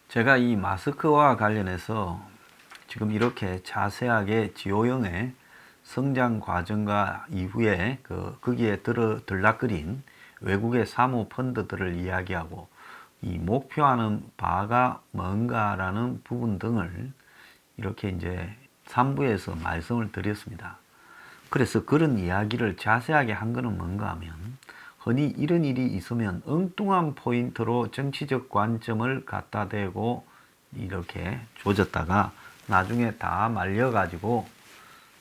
제가 이 마스크와 관련해서 지금 이렇게 자세하게 지오영의 성장 과정과 이후에 거기에 들락거린 외국의 사모 펀드들을 이야기하고 이 목표하는 바가 뭔가라는 부분 등을 이렇게 이제 3부에서 말씀을 드렸습니다. 그래서 그런 이야기를 자세하게 한 거는 뭔가 하면 흔히 이런 일이 있으면 엉뚱한 포인트로 정치적 관점을 갖다 대고 이렇게 조졌다가 나중에 다 말려가지고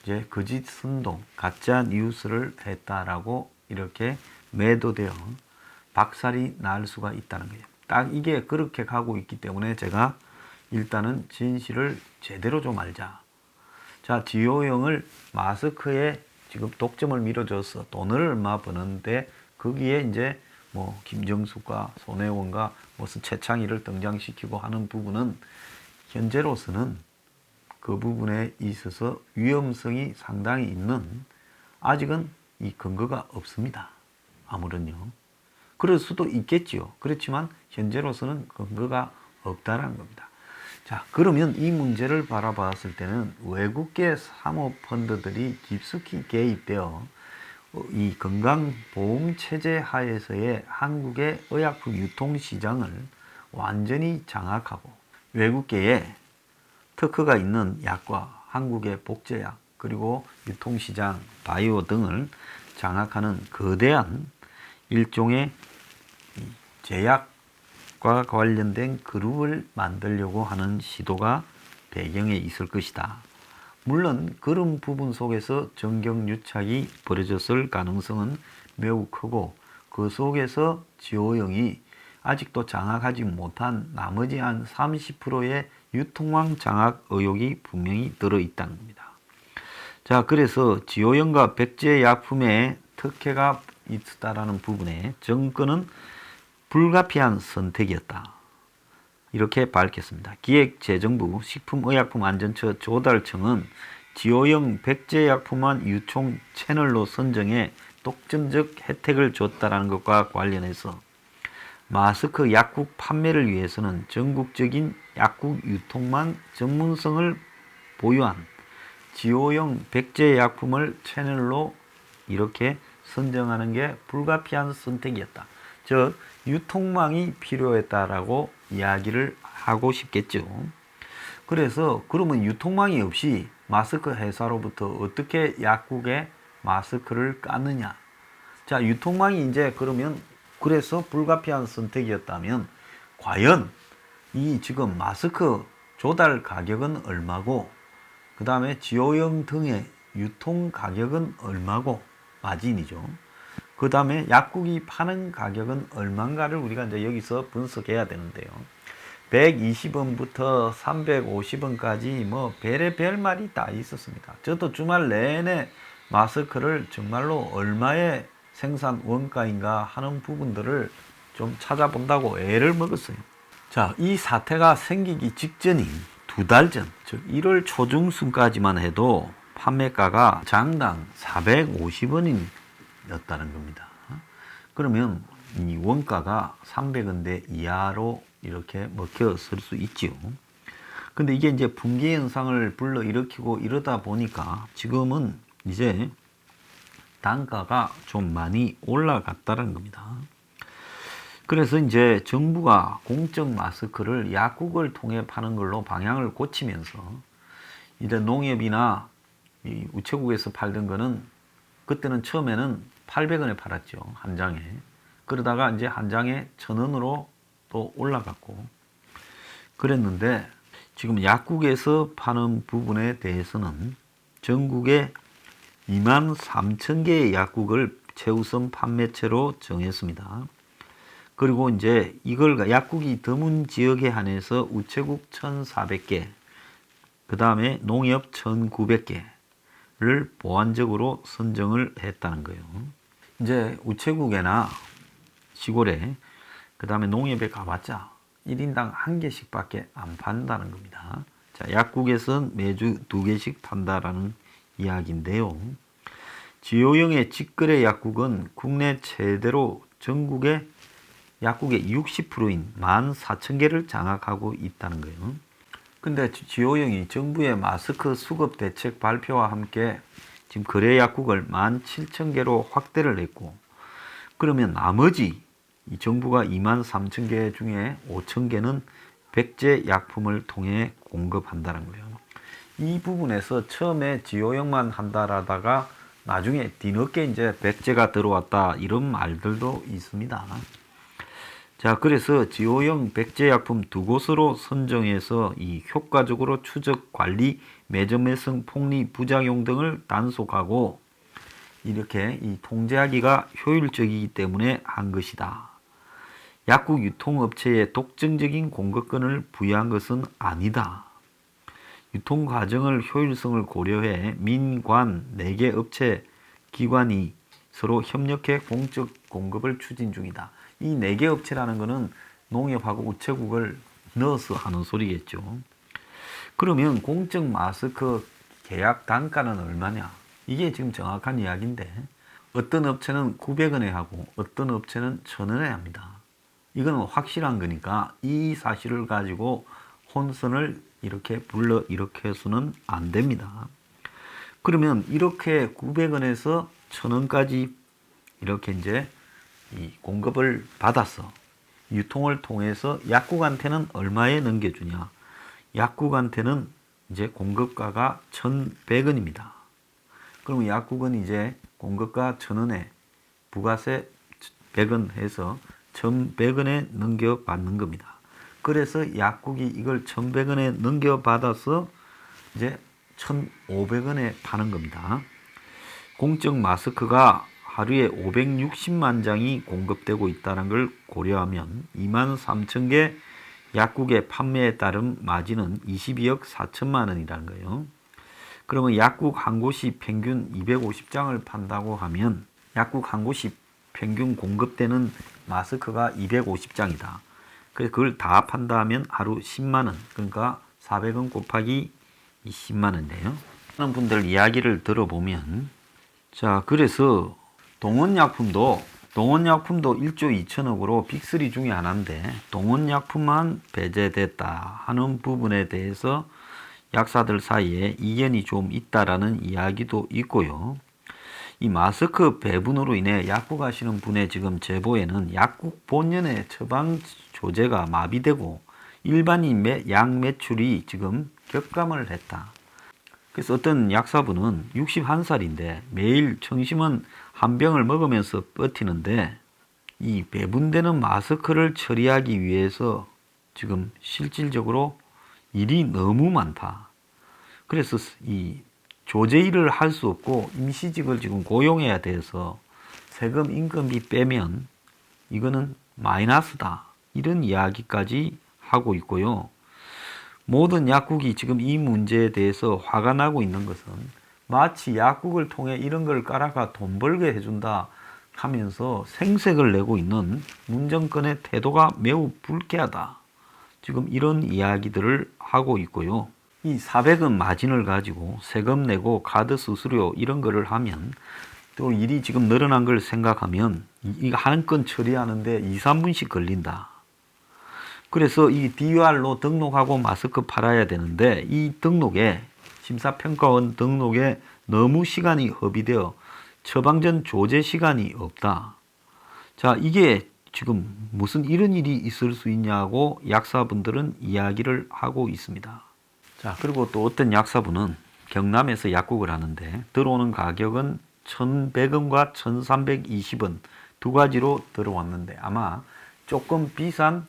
이제 거짓 선동, 가짜 뉴스를 했다라고 이렇게 매도되어 박살이 날 수가 있다는 거예요. 딱 이게 그렇게 가고 있기 때문에 제가 일단은 진실을 제대로 좀 알자. 자, 지오영을 마스크에 지금 독점을 밀어줘서 돈을 얼마 버는데 거기에 이제 뭐 김정숙과 손혜원과 무슨 최창희를 등장시키고 하는 부분은 현재로서는 그 부분에 있어서 위험성이 상당히 있는 아직은 이 근거가 없습니다. 아무런요. 그럴 수도 있겠지요. 그렇지만 현재로서는 근거가 없다는 겁니다. 자, 그러면 이 문제를 바라봤을 때는 외국계 사모펀드들이 깊숙이 개입되어 이 건강보험체제 하에서의 한국의 의약품 유통시장을 완전히 장악하고 외국계에 특허가 있는 약과 한국의 복제약 그리고 유통시장, 바이오 등을 장악하는 거대한 일종의 제약과 관련된 그룹을 만들려고 하는 시도가 배경에 있을 것이다. 물론 그런 부분 속에서 정경유착이 벌어졌을 가능성은 매우 크고 그 속에서 지오영이 아직도 장악하지 못한 나머지 한 30%의 유통망 장악 의혹이 분명히 들어있다는 겁니다. 자, 그래서 지오영과 백제약품의 특혜가 있다라는 부분에 정권은 불가피한 선택이었다. 이렇게 밝혔습니다. 기획재정부 식품의약품안전처 조달청은 지오영 백제약품만 유통 채널로 선정해 독점적 혜택을 줬다는 것과 관련해서 마스크 약국 판매를 위해서는 전국적인 약국 유통만 전문성을 보유한 지오영 백제약품을 채널로 이렇게 선정하는 게 불가피한 선택이었다. 즉 유통망이 필요했다라고 이야기를 하고 싶겠죠. 그래서 그러면 유통망이 없이 마스크 회사로부터 어떻게 약국에 마스크를 깠느냐. 자, 유통망이 이제 그러면 그래서 불가피한 선택이었다면 과연 이 지금 마스크 조달 가격은 얼마고 그 다음에 지오영 등의 유통 가격은 얼마고 마진이죠. 그 다음에 약국이 파는 가격은 얼마인가를 우리가 이제 여기서 분석해야 되는데요. 120원부터 350원까지 뭐 별의별 말이 다 있었습니다. 저도 주말 내내 마스크를 정말로 얼마의 생산 원가인가 하는 부분들을 좀 찾아본다고 애를 먹었어요. 자, 이 사태가 생기기 직전인 2달 전, 즉 1월 초중순까지만 해도 판매가가 장당 450원이었다는 겁니다. 그러면 이 원가가 300원대 이하로 이렇게 먹혀설 수 있지요. 근데 이게 이제 붕괴 현상을 불러일으키고 이러다 보니까 지금은 이제 단가가 좀 많이 올라갔다는 겁니다. 그래서 이제 정부가 공적 마스크를 약국을 통해 파는 걸로 방향을 고치면서 이제 농협이나 이 우체국에서 팔던 거는 그때는 처음에는 800원에 팔았죠. 한 장에. 그러다가 이제 한 장에 1000원으로 또 올라갔고 그랬는데 지금 약국에서 파는 부분에 대해서는 전국에 23,000개의 약국을 최우선 판매처로 정했습니다. 그리고 이제 이걸 약국이 드문 지역에 한해서 우체국 1,400개, 그 다음에 농협 1,900개를 보완적으로 선정을 했다는 거예요. 이제 우체국에나 시골에, 그 다음에 농협에 가봤자 1인당 1개씩밖에 안 판다는 겁니다. 자, 약국에선 매주 2개씩 판다라는 이야기인데요. 지오영의 직거래 약국은 국내 최대로 전국에 약국의 60%인 14,000개를 장악하고 있다는 거예요. 근데 지호영이 정부의 마스크 수급 대책 발표와 함께 지금 거래 약국을 17,000개로 확대를 했고, 그러면 나머지 이 정부가 23,000개 중에 5,000개는 백제 약품을 통해 공급한다는 거예요. 이 부분에서 처음에 지호영만 한다라다가 나중에 뒤늦게 이제 백제가 들어왔다 이런 말들도 있습니다. 자, 그래서 지호영 백제약품 두 곳으로 선정해서 이 효과적으로 추적, 관리, 매점매성, 폭리, 부작용 등을 단속하고 이렇게 이 통제하기가 효율적이기 때문에 한 것이다. 약국 유통업체에 독점적인 공급권을 부여한 것은 아니다. 유통 과정을 효율성을 고려해 민관 4개 업체 기관이 서로 협력해 공적 공급을 추진 중이다. 이 4개 업체라는 것은 농협하고 우체국을 넣어서 하는 소리겠죠. 그러면 공적 마스크 계약 단가는 얼마냐? 이게 지금 정확한 이야기인데 어떤 업체는 900원에 하고 어떤 업체는 1,000원에 합니다. 이거는 확실한 거니까 이 사실을 가지고 혼선을 이렇게 불러 일으켜서는 안 됩니다. 그러면 이렇게 900원에서 1,000원까지 이렇게 이제 이 공급을 받았어. 유통을 통해서 약국한테는 얼마에 넘겨주냐? 약국한테는 이제 공급가가 1,100원입니다. 그러면 약국은 이제 공급가 1,000원에 부가세 100원 해서 1,100원에 넘겨받는 겁니다. 그래서 약국이 이걸 1,100원에 넘겨받아서 이제 1,500원에 파는 겁니다. 공적 마스크가 하루에 560만 장이 공급되고 있다는 걸 고려하면 23,000개 약국의 판매에 따른 마진은 22억 4천만 원이라는 거예요. 그러면 약국 한 곳이 평균 250장을 판다고 하면 약국 한 곳이 평균 공급되는 마스크가 250장이다. 그래서 그걸 다 판다 하면 하루 10만원, 그러니까 400원 곱하기 20만원인데요. 하는 분들 이야기를 들어보면, 자, 그래서 동원약품도 1조 2천억으로 빅3 중에 하나인데 동원약품만 배제됐다 하는 부분에 대해서 약사들 사이에 이견이 좀 있다라는 이야기도 있고요. 이 마스크 배분으로 인해 약국 하시는 분의 지금 제보에는 약국 본연의 처방 조제가 마비되고 일반인 약 매출이 지금 격감을 했다. 그래서 어떤 약사분은 61살인데 매일 청심원 한 병을 먹으면서 버티는데 이 배분되는 마스크를 처리하기 위해서 지금 실질적으로 일이 너무 많다. 그래서 이 조제 일을 할 수 없고 임시직을 지금 고용해야 돼서 세금 인건비 빼면 이거는 마이너스다. 이런 이야기까지 하고 있고요. 모든 약국이 지금 이 문제에 대해서 화가 나고 있는 것은 마치 약국을 통해 이런 걸 깔아가 돈 벌게 해준다 하면서 생색을 내고 있는 문정권의 태도가 매우 불쾌하다. 지금 이런 이야기들을 하고 있고요. 이 400원 마진을 가지고 세금 내고 카드 수수료 이런 거를 하면 또 일이 지금 늘어난 걸 생각하면 이거 한 건 처리하는데 2, 3분씩 걸린다. 그래서 이 DUR로 등록하고 마스크 팔아야 되는데 이 등록에 심사평가원 등록에 너무 시간이 허비되어 처방전 조제 시간이 없다. 자, 이게 지금 무슨 이런 일이 있을 수 있냐고 약사분들은 이야기를 하고 있습니다. 자, 그리고 또 어떤 약사분은 경남에서 약국을 하는데 들어오는 가격은 1,100원과 1,320원 두 가지로 들어왔는데 아마 조금 비싼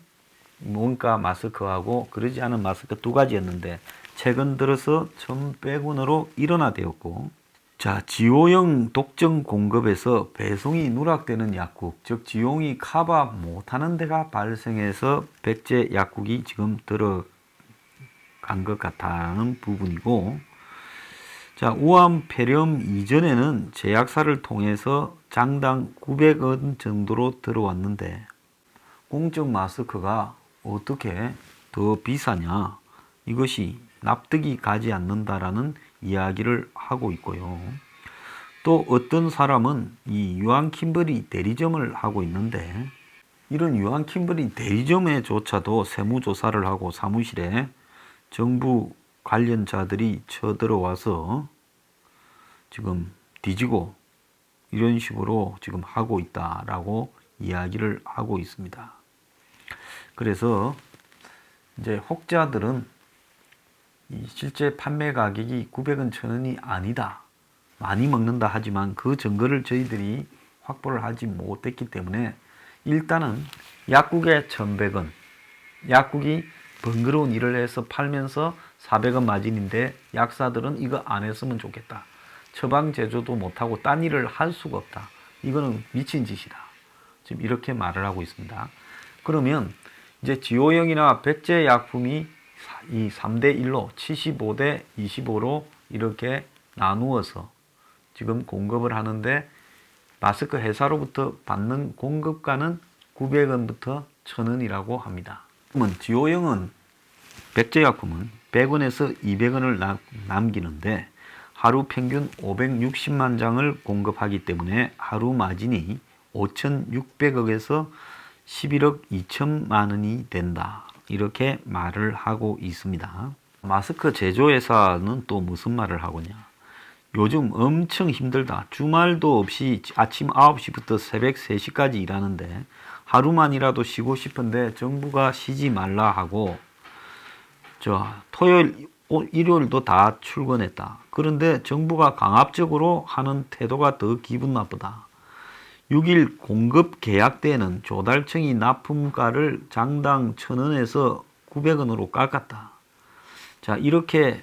원가 마스크하고 그러지 않은 마스크 두 가지였는데 최근 들어서 1,100원으로 일원화되었고, 자, 지호영 독점 공급에서 배송이 누락되는 약국, 즉 지호영이 커버 못하는 데가 발생해서 백제 약국이 지금 들어간 것 같다는 부분이고, 자, 우암 폐렴 이전에는 제약사를 통해서 장당 900원 정도로 들어왔는데 공적 마스크가 어떻게 더 비싸냐, 이것이 납득이 가지 않는다라는 이야기를 하고 있고요. 또 어떤 사람은 이 유한 킴버리 대리점을 하고 있는데 이런 유한 킴블리 대리점에조차도 세무조사를 하고 사무실에 정부 관련자들이 쳐들어와서 지금 뒤지고 이런 식으로 지금 하고 있다라고 이야기를 하고 있습니다. 그래서 이제 혹자들은 이 실제 판매 가격이 900원, 1000원이 아니다. 많이 먹는다 하지만 그 증거를 저희들이 확보를 하지 못했기 때문에 일단은 약국에 1100원, 약국이 번거로운 일을 해서 팔면서 400원 마진인데 약사들은 이거 안 했으면 좋겠다. 처방 제조도 못하고 딴 일을 할 수가 없다. 이거는 미친 짓이다. 지금 이렇게 말을 하고 있습니다. 그러면 이제 지오형이나 백제 약품이 이 3대1로 75대 25로 이렇게 나누어서 지금 공급을 하는데 마스크 회사로부터 받는 공급가는 900원부터 1000원이라고 합니다. 그러면 지오형은 백제약품은 100원에서 200원을 남기는데 하루 평균 560만 장을 공급하기 때문에 하루 마진이 5,600억에서 11억 2천만 원이 된다. 이렇게 말을 하고 있습니다. 마스크 제조회사는 또 무슨 말을 하고냐. 요즘 엄청 힘들다. 주말도 없이 아침 9시부터 새벽 3시까지 일하는데 하루만이라도 쉬고 싶은데 정부가 쉬지 말라 하고 토요일, 일요일도 다 출근했다. 그런데 정부가 강압적으로 하는 태도가 더 기분 나쁘다. 6일 공급 계약 때는 조달청이 납품가를 장당 1000원에서 900원으로 깎았다. 자, 이렇게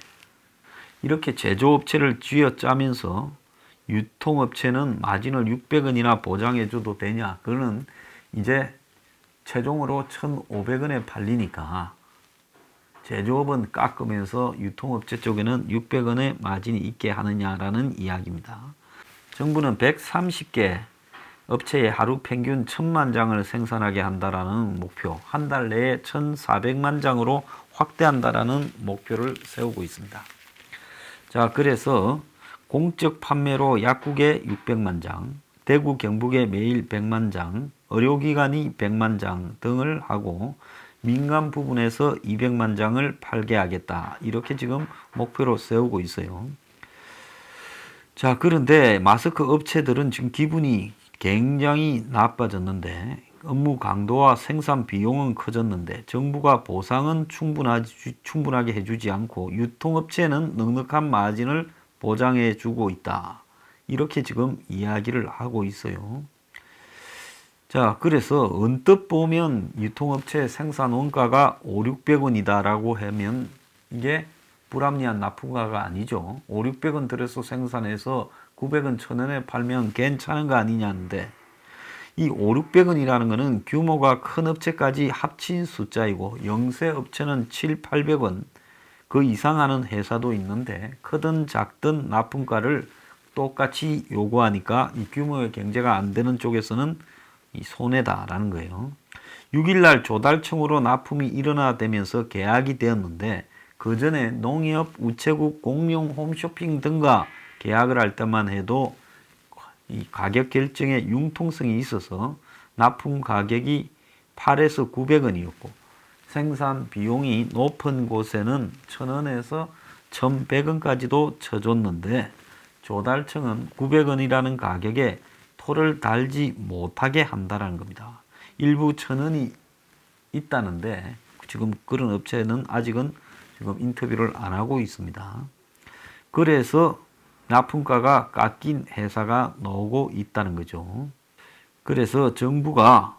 제조업체를 쥐어짜면서 유통업체는 마진을 600원이나 보장해줘도 되냐? 그거는 이제 최종으로 1,500원에 팔리니까 제조업은 깎으면서 유통업체 쪽에는 600원의 마진이 있게 하느냐라는 이야기입니다. 정부는 130개 업체에 하루 평균 1000만 장을 생산하게 한다라는 목표, 한 달 내에 1400만 장으로 확대한다라는 목표를 세우고 있습니다. 자, 그래서 공적 판매로 약국에 600만 장, 대구 경북에 매일 100만 장, 의료기관이 100만 장 등을 하고 민간 부분에서 200만 장을 팔게 하겠다. 이렇게 지금 목표로 세우고 있어요. 자, 그런데 마스크 업체들은 지금 기분이 굉장히 나빠졌는데 업무 강도와 생산 비용은 커졌는데 정부가 보상은 충분하게 해주지 않고 유통업체는 넉넉한 마진을 보장해 주고 있다. 이렇게 지금 이야기를 하고 있어요. 자, 그래서 언뜻 보면 유통업체 생산 원가가 500~600원이다 라고 하면 이게 불합리한 납품가가 아니죠. 500~600원 들여서 생산해서 900원, 1000원에 팔면 괜찮은 거 아니냐는데 이 500~600원이라는 거는 규모가 큰 업체까지 합친 숫자이고 영세 업체는 700~800원 그 이상 하는 회사도 있는데 크든 작든 납품가를 똑같이 요구하니까 이 규모의 경제가 안 되는 쪽에서는 이 손해다라는 거예요. 6일날 조달청으로 납품이 일어나되면서 계약이 되었는데 그 전에 농협, 우체국, 공룡, 홈쇼핑 등과 계약을 할 때만 해도 이 가격 결정에 융통성이 있어서 납품 가격이 8에서 900원이었고 생산 비용이 높은 곳에는 1000원에서 1100원까지도 쳐줬는데 조달청은 900원이라는 가격에 토를 달지 못하게 한다는 겁니다. 일부 1000원이 있다는데 지금 그런 업체는 아직은 지금 인터뷰를 안 하고 있습니다. 그래서 납품가가 깎인 회사가 나오고 있다는 거죠. 그래서 정부가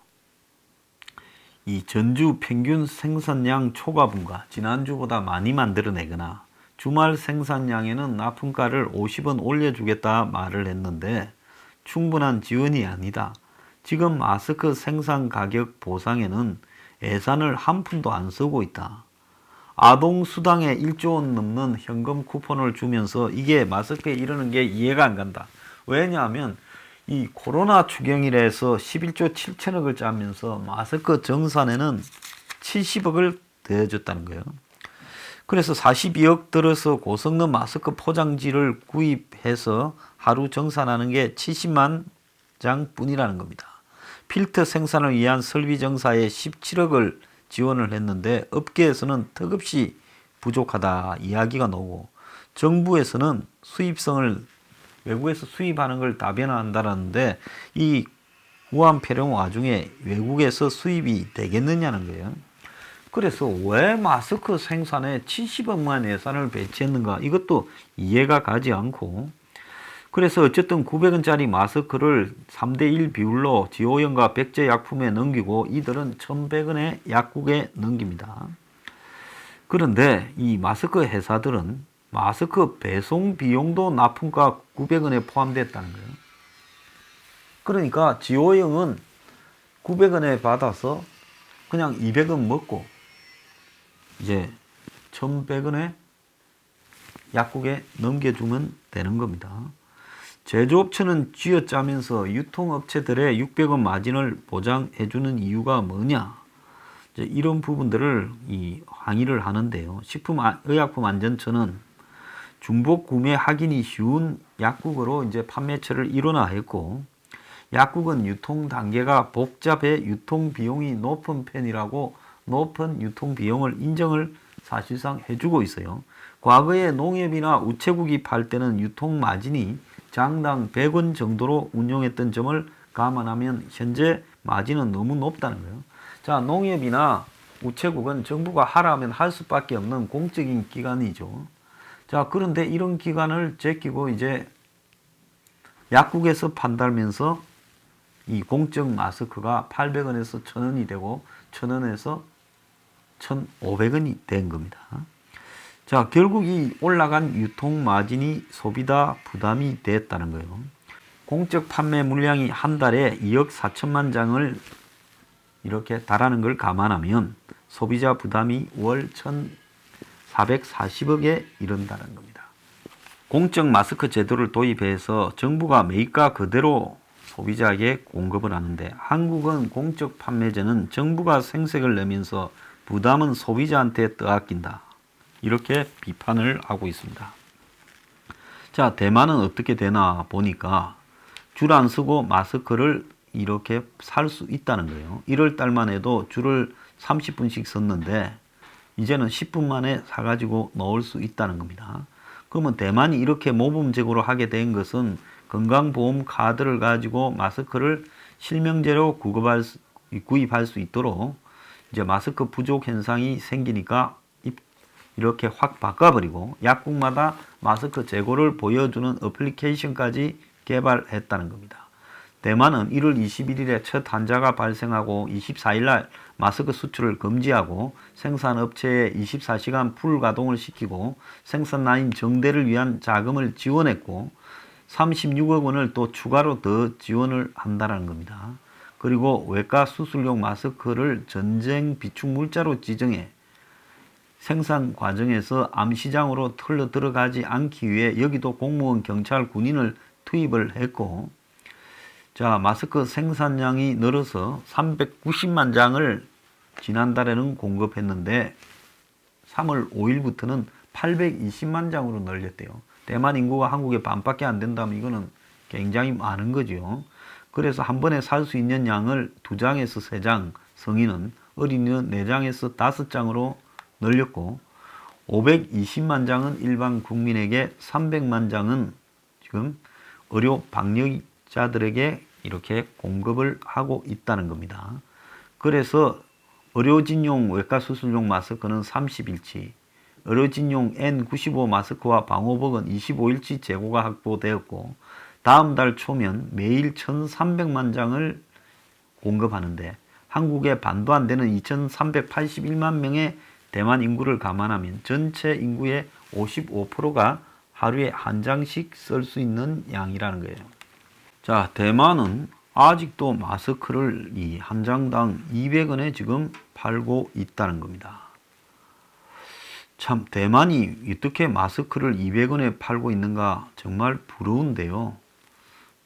이 전주 평균 생산량 초과분가 지난주보다 많이 만들어내거나 주말 생산량에는 납품가를 50원 올려주겠다 말을 했는데 충분한 지원이 아니다. 지금 마스크 생산 가격 보상에는 예산을 한 푼도 안 쓰고 있다. 아동수당에 1조 원 넘는 현금 쿠폰을 주면서 이게 마스크에 이러는 게 이해가 안 간다. 왜냐하면 이 코로나 추경이라서 11조 7천억을 짜면서 마스크 정산에는 70억을 더해줬다는 거예요. 그래서 42억 들어서 고성능 마스크 포장지를 구입해서 하루 정산하는 게 70만 장 뿐이라는 겁니다. 필터 생산을 위한 설비 정사에 17억을 지원을 했는데 업계에서는 턱없이 부족하다 이야기가 나오고 정부에서는 수입성을 외국에서 수입하는 걸 다변화한다라는데 이 무한폐렴 와중에 외국에서 수입이 되겠느냐는 거예요. 그래서 왜 마스크 생산에 70억만 예산을 배치했는가 이것도 이해가 가지 않고 그래서 어쨌든 900원짜리 마스크를 3대1 비율로 지오연과 백제약품에 넘기고 이들은 1100원의 약국에 넘깁니다. 그런데 이 마스크 회사들은 마스크 배송 비용도 납품가 900원에 포함됐다는 거예요. 그러니까 지오영은 900원에 받아서 그냥 200원 먹고 이제 1100원에 약국에 넘겨주면 되는 겁니다. 제조업체는 쥐어짜면서 유통업체들의 600원 마진을 보장해주는 이유가 뭐냐? 이런 부분들을 항의를 하는데요. 식품의약품안전처는 중복 구매 확인이 쉬운 약국으로 이제 판매처를 일원화했고, 약국은 유통 단계가 복잡해 유통 비용이 높은 편이라고 높은 유통 비용을 인정을 사실상 해주고 있어요. 과거에 농협이나 우체국이 팔 때는 유통 마진이 장당 100원 정도로 운영했던 점을 감안하면 현재 마진은 너무 높다는 거예요. 자, 농협이나 우체국은 정부가 하라면 할 수밖에 없는 공적인 기관이죠. 자, 그런데 이런 기관을 제끼고 이제 약국에서 판다면서 이 공적 마스크가 800원에서 1000원이 되고 1000원에서 1500원이 된 겁니다. 자, 결국 이 올라간 유통 마진이 소비자 부담이 됐다는 거예요. 공적 판매 물량이 한 달에 2억 4천만 장을 이렇게 달하는 걸 감안하면 소비자 부담이 월 1,440억에 이른다는 겁니다. 공적 마스크 제도를 도입해서 정부가 매입가 그대로 소비자에게 공급을 하는데 한국은 공적 판매제는 정부가 생색을 내면서 부담은 소비자한테 떠안긴다. 이렇게 비판을 하고 있습니다. 자, 대만은 어떻게 되나 보니까 줄 안 서고 마스크를 이렇게 살 수 있다는 거예요. 1월 달만 해도 줄을 30분씩 섰는데 이제는 10분 만에 사가지고 넣을 수 있다는 겁니다. 그러면 대만이 이렇게 모범적으로 하게 된 것은 건강보험 카드를 가지고 마스크를 실명제로 구입할 수 있도록 이제 마스크 부족 현상이 생기니까 이렇게 확 바꿔버리고 약국마다 마스크 재고를 보여주는 어플리케이션까지 개발했다는 겁니다. 대만은 1월 21일에 첫 환자가 발생하고 24일날 마스크 수출을 금지하고 생산업체에 24시간 풀가동을 시키고 생산 라인 정대를 위한 자금을 지원했고 36억 원을 또 추가로 더 지원을 한다는 겁니다. 그리고 외과 수술용 마스크를 전쟁 비축 물자로 지정해 생산 과정에서 암시장으로 흘러 들어가지 않기 위해 여기도 공무원, 경찰, 군인을 투입을 했고, 자, 마스크 생산량이 늘어서 390만 장을 지난달에는 공급했는데 3월 5일부터는 820만 장으로 늘렸대요. 대만 인구가 한국의 반밖에 안 된다면 이거는 굉장히 많은 거죠. 그래서 한 번에 살 수 있는 양을 2장에서 3장, 성인은, 어린이는 4장에서 5장으로 늘렸고 520만 장은 일반 국민에게 300만 장은 지금 의료 방역자들에게 이렇게 공급을 하고 있다는 겁니다. 그래서 의료진용 외과수술용 마스크는 30일치, 의료진용 N95 마스크와 방호복은 25일치 재고가 확보되었고 다음 달 초면 매일 1300만 장을 공급하는데 한국의 반도 안 되는 2381만 명의 대만 인구를 감안하면 전체 인구의 55%가 하루에 한 장씩 쓸 수 있는 양이라는 거예요. 자, 대만은 아직도 마스크를 이 한 장당 200원에 지금 팔고 있다는 겁니다. 참, 대만이 어떻게 마스크를 200원에 팔고 있는가 정말 부러운데요.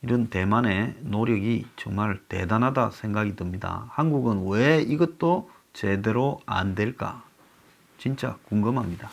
이런 대만의 노력이 정말 대단하다 생각이 듭니다. 한국은 왜 이것도 제대로 안 될까? 진짜 궁금합니다.